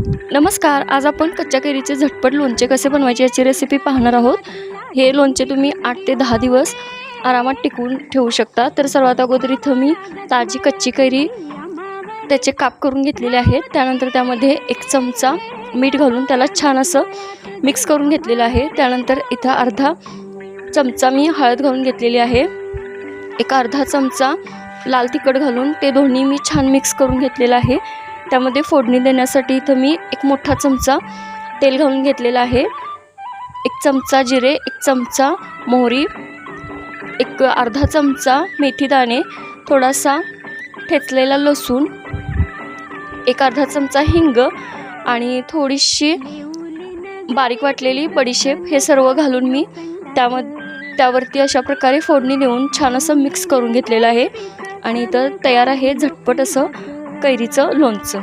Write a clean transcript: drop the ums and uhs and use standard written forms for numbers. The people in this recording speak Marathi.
नमस्कार, आज आपण कच्च्या कैरीचे झटपट लोणचे कसे बनवायचे याची रेसिपी पाहणार आहोत। हे लोणचे तुम्ही 8 ते 10 दिवस आरामात टिकवून ठेवू शकता। तर सर्वात अगोदर इथं मी ताजी कच्ची कैरी त्याचे काप करून घेतलेले आहेत। त्यानंतर त्यामध्ये 1 चमचा मीठ घालून त्याला छान असं मिक्स करून घेतलेलं आहे। त्यानंतर इथं अर्धा चमचा मी हळद घालून घेतलेली आहे। एक अर्धा चमचा लाल तिखट घालून ते दोन्ही मी छान मिक्स करून घेतलेलं आहे। त्यामध्ये फोडणी देण्यासाठी इथं मी 1 मोठा चमचा तेल घालून घेतलेला आहे। 1 चमचा जिरे, 1 चमचा मोहरी, एक अर्धा चमचा मेथी दाणे, थोडासा ठेचलेला लसूण, एक अर्धा चमचा हिंग आणि थोडीशी बारीक वाटलेली बडीशेप हे सर्व घालून मी त्यावरती अशा प्रकारे फोडणी देऊन छान असं मिक्स करून घेतलेलं आहे। आणि इथं तयार आहे झटपट असं कैरीचं लोणचं।